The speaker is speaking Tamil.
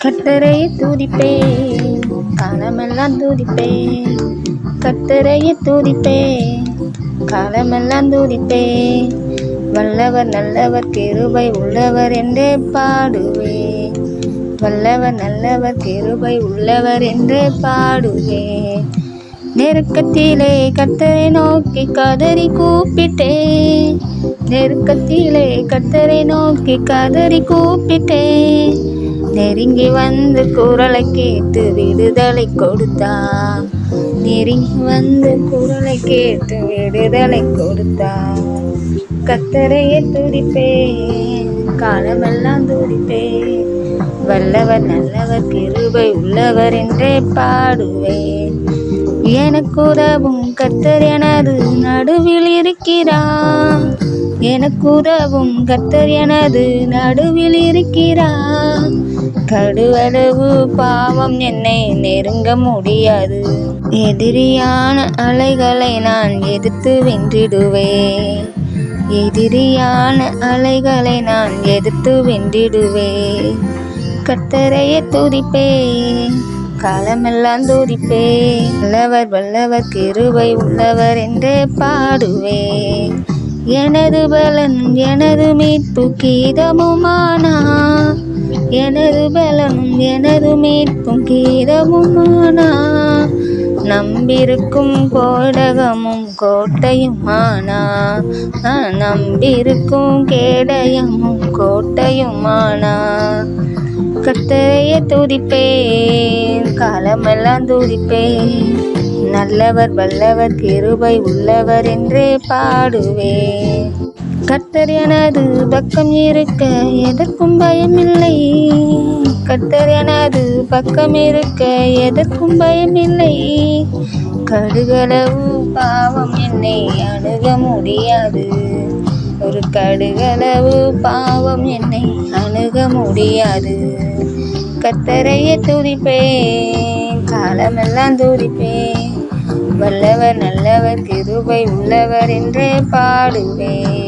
கர்த்தரையே துதிப்பேன், காலமெல்லாம் துதிப்பேன். கர்த்தரையே துதிப்பேன், காலமெல்லாம் துதிப்பேன். வல்லவர் நல்லவர் கிருபை உள்ளவர் என்றே பாடுவேன். வல்லவர் நல்லவர் கிருபை உள்ளவர் என்றே பாடுவேன். நெருக்கத்திலே கர்த்தரை நோக்கி கதறி கூப்பிட்டேன். நெருக்கத்திலே கர்த்தரை நோக்கி கதறி கூப்பிட்டேன். நெருங்கி வந்து குரலை கேட்டு விடுதலை கொடுத்தார். நெருங்கி வந்து குரலை கேட்டு விடுதலை கொடுத்தார். கர்த்தரையே துதிப்பேன், காலமெல்லாம் துதிப்பேன். வல்லவர் நல்லவர் கிருபை உள்ளவர் என்றே பாடுவேன். எனக்கு உதவும் கர்த்தர் எனது நடுவில் இருக்கிறார். எனக்கு உதவும் கர்த்தர் எனது நடுவில் இருக்கிறார். கடுவளவு பாவம் என்னை நெருங்க முடியாது. எதிரியான அலைகளை நான் எதிர்த்து வென்றிடுவேன். எதிரியான அலைகளை நான் எதிர்த்து வென்றிடுவேன். கர்த்தரையே துதிப்பேன், காலமெல்லாம் துதிப்பேன். வல்லவர் வல்லவர் கிருபை உள்ளவர் என்றே பாடுவேன். எனது பலன் எனது மீட்பு கீதமுமானார். எனது பலன் எனது மீட்பும் கீதமுமானார். நம்பிருக்கும் கோடகமும் கோட்டையுமானார். நம்பிருக்கும் கேடயமும் கோட்டையுமானார். கர்த்தரையே துதிப்பேன், காலமெல்லாம் துதிப்பேன். நல்லவர் வல்லவர் கிருபை உள்ளவர் என்றே பாடுவேன். கர்த்தர் எனது பக்கம் இருக்க எதற்கும் பயமில்லை. கர்த்தர் எனது பக்கம் இருக்க எதற்கும் பயமில்லை. கடுகளவு பாவம் என்னை அணுக முடியாது. ஒரு கடுகளவு பாவம் என்னை அணுக முடியாது. கர்த்தரையே துதிப்பேன், காலமெல்லாம் துதிப்பேன். வல்லவர் நல்லவர் கிருபை உள்ளவர் என்றே பாடுவேன்.